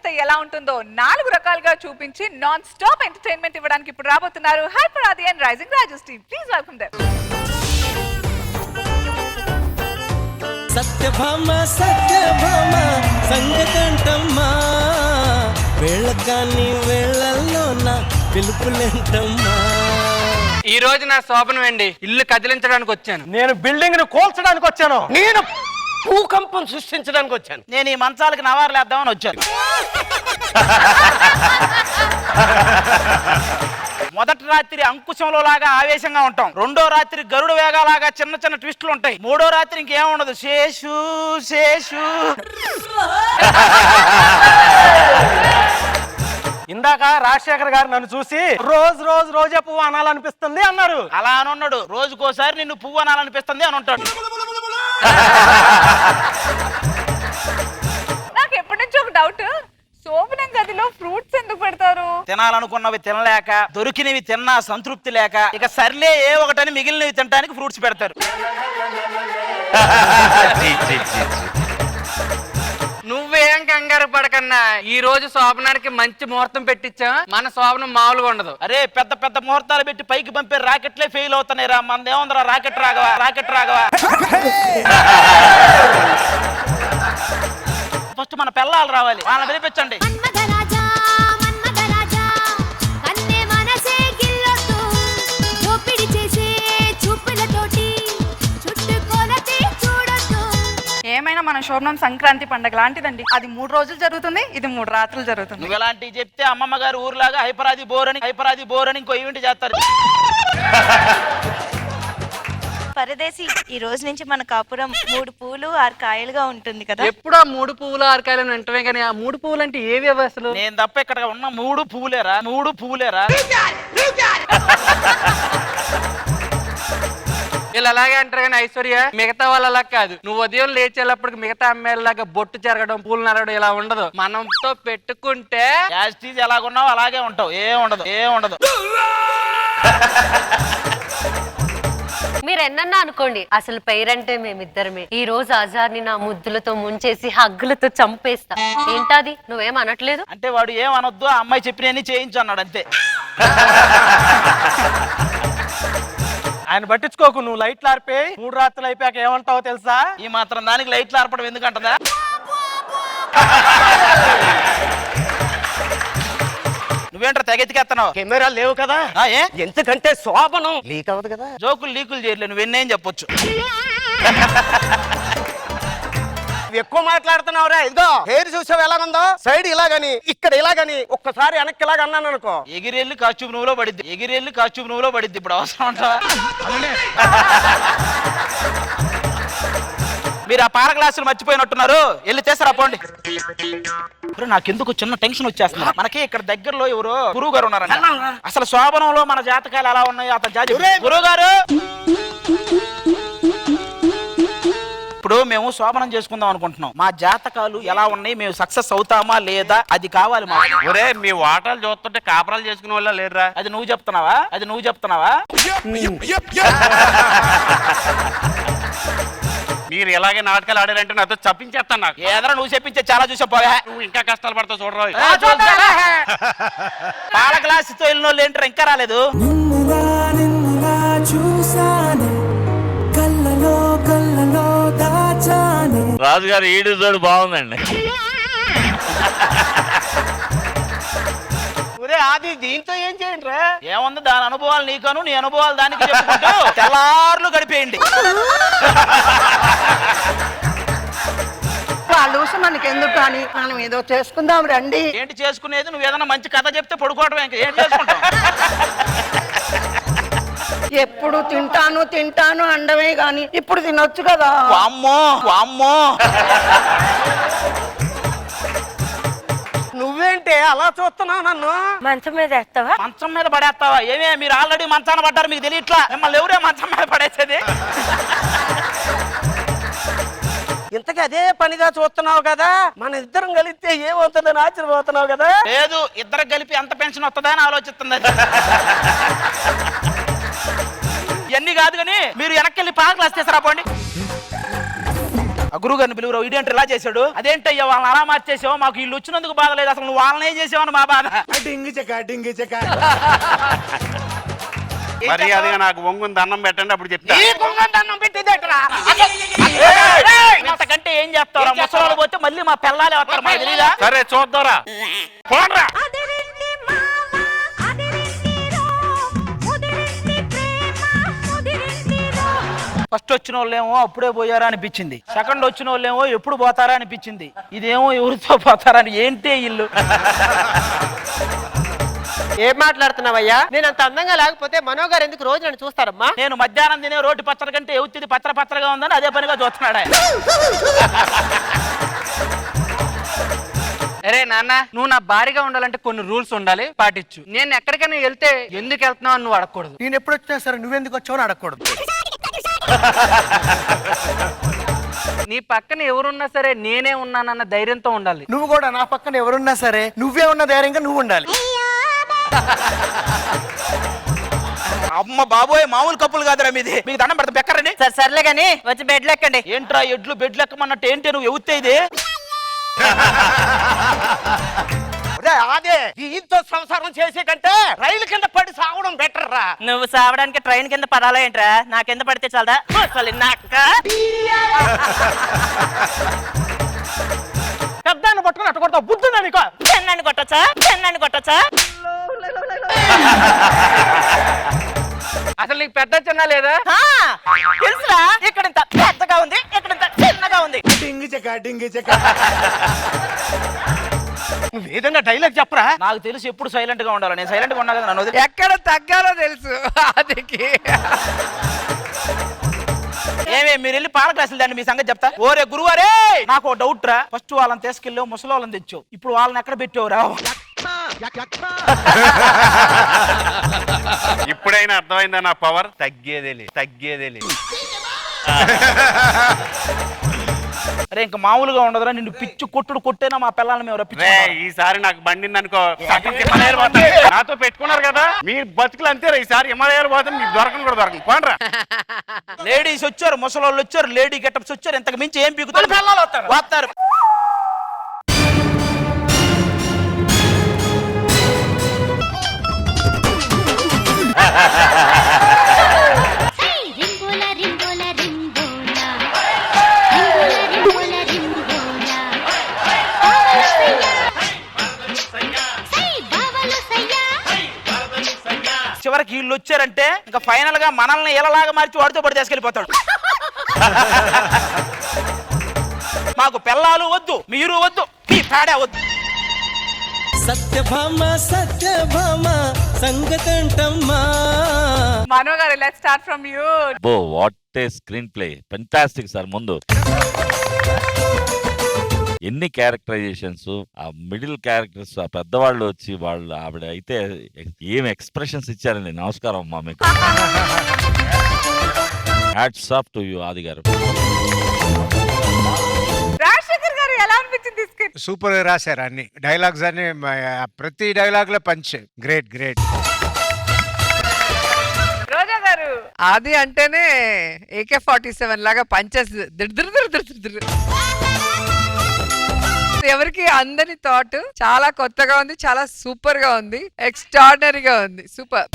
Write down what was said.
చేస్తే ఎలా ఉంటుందో 4 రకాలుగా చూపించి నాన్ స్టాప్ ఎంటర్టైన్మెంట్ ఇవ్వడానికి ఇప్పుడు రాబోతున్నారు hyper Aadi and rising Rajes team. Please welcome them. Satyabhama Satyabhama సంగతంటమ్మా వేళకాని వేళల్లో నా పిలుపులేంటమ్మా. ఈ రోజు నా శోభనం అండి. ఇల్లు కదిలించడానికి వచ్చాను. నేను బిల్డింగ్ ను కోల్చడానికి వచ్చాను. నేను భూకంపం సృష్టించడానికి వచ్చాను. నేను ఈ మంచాలకి నవారులు వేద్దామని వచ్చాను. మొదటి రాత్రి అంకుశంలో లాగా ఆవేశంగా ఉంటాం. రెండో రాత్రి గరుడ వేగాలాగా చిన్న చిన్న ట్విస్టులు ఉంటాయి. మూడో రాత్రి ఇంకేముండదు, శేషు శేషు. ఇందాక రాజశేఖర్ గారు నన్ను చూసి రోజే పువ్వు అనాలనిపిస్తుంది అన్నారు. అలా అని ఉన్నాడు. రోజుకోసారి నిన్ను పువ్వు అనాలనిపిస్తుంది అని ఉంటాడు. నాకు ఎప్పటి నుంచి ఒక డౌట్, శోభనం గదిలో ఫ్రూట్స్ ఎందుకు పెడతారు? తినాలనుకున్నవి తినలేక, దొరికినవి తిన్నా సంతృప్తి లేక, ఇక సర్లే ఏ ఒకటని మిగిలినవి తినడానికి ఫ్రూట్స్ పెడతారు. నువ్వేం కంగారు పడకన్నా, ఈ రోజు శోభనానికి మంచి ముహూర్తం పెట్టించా. మన శోభనం మామూలుగా ఉండదు. అరే పెద్ద పెద్ద ముహూర్తాలు పెట్టి పైకి పంపే రాకెట్లే ఫెయిల్ అవుతున్నాయి రా. మన ఏముందిరా, రాకెట్ రాగవా, రాకెట్ రాగవా. ఫస్ట్ మన పిల్లలు రావాలి, వాళ్ళని పిలిపించండి. ఏమైనా మన శోభనం సంక్రాంతి పండుగ లాంటిదండి. అది 3 రోజులు జరుగుతుంది, ఇది 3 రాత్రులు జరుగుతుంది. నువ్వు ఎలాంటివి చెప్తే అమ్మమ్మ గారు ఊరులాగా హైపరాది బోర్ అని ఇంకో ఈవెంట్ చేస్తారు. పరదేశి, ఈ రోజు నుంచి మన కాపురం 3 పూలు 6 కాయలుగా ఉంటుంది కదా. ఎప్పుడు ఆ 3 పువ్వులు 6 కాయలు వెంటనే, కానీ ఆ 3 పువ్వులు అంటే ఏవి అసలు? నేను తప్ప ఇక్కడ ఉన్న 3 పువ్వులేరా. వీళ్ళు అలాగే అంటారు కానీ ఐశ్వర్య, మిగతా వాళ్ళు అలా కాదు. నువ్వు ఉదయం లేచేటప్పటికి మిగతా అమ్మాయిలాగా బొట్టు చెరగడం, పూలు నరగడం ఇలా ఉండదు. మనంతో పెట్టుకుంటే యాస్టీజ్ ఎలాగున్నావు అలాగే ఉంటావు. ఏం ఉండదు. మీరు ఎన్నన్నా అనుకోండి, అసలు పేరంటే మేమిద్దరమే. ఈ రోజు అజార్ని నా ముద్దులతో ముంచేసి హగ్గులతో చంపేస్తా. ఏంటది, నువ్వేం అనట్లేదు? అంటే వాడు ఏం అనొద్దు, ఆ అమ్మాయి చెప్పినని చేయించు అన్నాడు అంతే. ఆయన పట్టించుకోకు, నువ్వు లైట్లు ఆర్పేయి. 3 రాత్రులు అయిపోయాక ఏమంటావో తెలుసా? ఈ మాత్రం దానికి లైట్లు ఆర్పడం ఎందుకంటదా? నువ్వేంట్రా తెగెత్తికెత్తనావు? కెమెరా లేవు కదా. ఎందుకంటే శోభనం లీక్ అవ్వదు కదా. లీకులు చేయలేదు, నువ్వెన్నేం చెప్పొచ్చు. ఎక్కువ మాట్లాడుతున్నావురా. ఇదిగో హెయిర్ చూసావు ఎలా ఉందో, సైడ్ ఇలాగని ఇక్కడ ఇలాగని ఒక్కసారి వెనక్కి ఇలాగ అన్నాను అనుకో, ఎగిరెళ్ళి కాస్ట్యూమ్ నువ్వులో పడిద్ది. ఇప్పుడు అవసరం ఉంటావా? మీరు ఆ పాల గ్లాసులు మర్చిపోయినట్టున్నారు, వెళ్ళి చేస్తారా పోండి. నాకెందుకు చిన్న టెన్షన్ వచ్చేస్తుంది. మనకి ఇక్కడ దగ్గరలో ఎవరో గురువు గారు ఉన్నారంట. అసలు శోభనంలో మన జాతకాలు ఎలా ఉన్నాయో అతను జాతి. గురువు గారు, ఇప్పుడు మేము శోభనం చేసుకుందాం అనుకుంటున్నాం. మా జాతకాలు ఎలా ఉన్నాయి, మేము సక్సెస్ అవుతామా లేదా, అది కావాలి మాకు. ఒరే, మీ వాటాలు చూస్తుంటే కాపురాలు చేసుకునే వాళ్ళ లేరురా. అది నువ్వు చెప్తున్నావా? మీరు ఎలాగే నాటకాలు ఆడారంటే నాతో చప్పించేస్తాను. నాకు ఏదైనా నువ్వు చెప్పించే చాలా చూసా పోయా. నువ్వు ఇంకా కష్టాలు పడతావు చూడరా. పాల గ్లాసుతో వెళ్ళిన వాళ్ళు ఏంటారు ఇంకా రాలేదు. రాజుగారు ఈడు జోడు బాగుందండి. అది దీంతో ఏం చేయండి రా. ఏముంది, దాని అనుభవాలు నీకను, నీ అనుభవాలు దానికి చెప్పుకుంటూ తెల్లార్లు గడిపేయండి. వాళ్ళు మనకి ఎందుకు కానీ మనం ఏదో చేసుకుందాం రండి. ఏంటి చేసుకునేది? నువ్వు ఏదైనా మంచి కథ చెప్తే పడుకోవడం. ఏం చేసుకుంటాం? ఎప్పుడు తింటాను అండమే గాని ఇప్పుడు తినొచ్చు కదా. వామ్మో నువ్వేంటే అలా చూస్తున్నావు నన్ను? మంచం మీద వేస్తావా? మంచం మీద పడేస్తావా? ఏమే, మీరు ఆల్రెడీ మంచాన పడ్డారు, మీకు తెలియట్లా? మిమ్మల్ని ఎవరే మంచం మీద పడేసేది? ఇంతకీ అదే పనిగా చూస్తున్నావు కదా. మన ఇద్దరం కలిస్తే ఏమవుతుందని ఆశ్చర్యపోతున్నావు కదా. లేదు, ఇద్దరు కలిపి ఎంత పెన్షన్ వస్తుందా అని ఆలోచిస్తుంది. ఇవన్నీ కాదు కానీ మీరు వెనక్కి వెళ్ళి పాల గ్లాస్ తీసారా పోండి. ఆ గురువు గారిని పిలువురు, ఇదేంటి ఇలా చేశాడు, అదేంటయ్యా వాళ్ళని అలా మార్చేసావు, మాకు వీళ్ళు వచ్చినందుకు బాధ లేదు, అసలు నువ్వు వాళ్ళని ఏం చేసావని మా బాధ. మర్యాదగా నాకు వంగుని దండం పెట్టండి, అప్పుడు చెప్తా. దండం పెట్టేదేట్రా? అంతకంటే ఏం చేస్తారా? ముసలాలు పోతే మళ్ళీ మా పిల్లలే వస్తారు, మాకు తెలీదా? సరే చూద్దారా. పోన్రా. ఫస్ట్ వచ్చిన వాళ్ళేమో అప్పుడే పోయారా అనిపించింది, సెకండ్ వచ్చిన వాళ్ళేమో ఎప్పుడు పోతారా అనిపించింది, ఇదేమో ఎవరితో పోతారా అని. ఏంటి ఇల్లు? ఏం మాట్లాడుతున్నావయ్యా? నేను అంత అందంగా లేకపోతే మనోగారు ఎందుకు రోజు నన్ను చూస్తారమ్మా? నేను మధ్యాహ్నం తినే రోడ్డు పచ్చడి కంటే ఎవరిది పచ్చగా ఉందని అదే పనిగా చూస్తున్నాడు ఆయన. అరే నాన్న, నువ్వు నా భారీగా ఉండాలంటే కొన్ని రూల్స్ ఉండాలి, పాటించు. నేను ఎక్కడికైనా వెళ్తే ఎందుకు వెళ్తున్నావు అని నువ్వు అడగకూడదు. నేను ఎప్పుడు వచ్చినా సరే నువ్వెందుకు వచ్చావు అని అడగకూడదు. నీ పక్కన ఎవరున్నా సరే నేనే ఉన్నానన్న ధైర్యంతో ఉండాలి. నువ్వు కూడా నా పక్కన ఎవరున్నా సరే నువ్వే ఉన్న ధైర్యంగా నువ్వు ఉండాలి. అమ్మ బాబోయ్, మామూలు కప్పులు కాదురా మీది. మీకు దండం పెడతా, బెక్కరండి. సర్లే గాని వచ్చి బెడ్ లెక్కండి. ఏంట్రా ఎడ్లు బెడ్లు ఎక్కమన్నట్టు? ఏంటి నువ్వు ఎవుతే ఇది? అదే దీంతో సంసారం చేసే కంటే రైలు కింద పడి సావడం బెటర్ రా. నువ్వు సావడానికి ట్రైన్ కింద పడాలా ఏంట్రా? నా కింద పడితే చాలదా? పెద్దాన్ని పట్టుకుని అట్ట కొడతావు, బుద్ధుందా నీకు? చెన్నాన్ని కొట్టచ్చా? చెన్నాన్ని కొట్టచ్చా? అసలు నీకు పెద్ద చిన్న లేదా? తెలుసురా, ఇక్కడ ఇంత పెద్దగా ఉంది, ఇక్కడ ఇంత చిన్నగా ఉంది. నువ్వు ఏదైనా డైలాగ్ చెప్పరా? నాకు తెలిసి ఎప్పుడు సైలెంట్ గా ఉండాలి. నేను సైలెంట్ గా ఉన్నా కదా, నన్ను వదిలి. ఎక్కడ తగ్గాలో తెలుసు అదికి. ఏమే మీరు వెళ్ళి పాల గ్లాసులు దాన్ని మీ సంగతి చెప్తా. ఓరే గురువారే, నాకు డౌట్ రా. ఫస్ట్ వాళ్ళని తీసుకెళ్ళావు, ముసలి వాళ్ళని తెచ్చావు, ఇప్పుడు వాళ్ళని ఎక్కడ పెట్టావురా? ఇప్పుడైనా అర్థమైందా నా పవర్? తగ్గేదేలే. అరే ఇంకా మామూలుగా ఉండదురా, నిన్ను పిచ్చు కొట్టేనా మా పిల్లల్ని మేము రప్పించే. ఈసారి నాకు బండింది అనుకో, నాతో పెట్టుకున్నారు కదా, మీ బతుకులు అంతేరా. ఈసారి హిమాలయాలు పోతే మీకు దొరకను కూడా దొరకను. పోండ్రా. లేడీస్ వచ్చారు, ముసలోళ్ళు వచ్చారు, లేడీ గెటప్స్ వచ్చారు, ఇంతకు మించి ఏం పీకుతారు? పిల్లలు వస్తారు. చివరికి వీళ్ళు వచ్చారంటే ఇంకా ఫైనల్ గా మనల్ని ఎలాగా మార్చి వాడితో పడి తీసుకెళ్ళిపోతాడు. మాకు పిల్లలు వద్దు, మీరు వద్దు, మీ తాడే వద్దు. సత్యభామ సంగతంటమ్మా. మనో గారు, లెట్స్ స్టార్ట్ ఫ్రమ్ యూ. బో what a screen play, fantastic sir. ముందు ఎన్ని క్యారెక్టరైజేషన్స్, ఆ మిడిల్ క్యారెక్టర్స్, ఆ పెద్దవాళ్ళు వచ్చి వాళ్ళు ఆవిడ అయితే ఏం ఎక్స్ప్రెషన్స్ ఇచ్చారండి. నమస్కారం అమ్మా మీకు. హ్యాట్స్ ఆఫ్ టు యు ఆది గారు. రాజశేఖర్ గారు, ఎలా అనిపించింది స్క్రిప్ట్? సూపర్ గా రాశారు అన్ని డైలాగ్స్ అన్ని, ప్రతి డైలాగ్ లో పంచ్. గ్రేట్. రోజా గారు, ఆది అంటేనే AK-47 లాగా పంచెస్ ఎవరికి అందని థాట్. చాలా కొత్తగా ఉంది, చాలా సూపర్ గా ఉంది, ఎక్స్ట్రాడినరీగా ఉంది, సూపర్.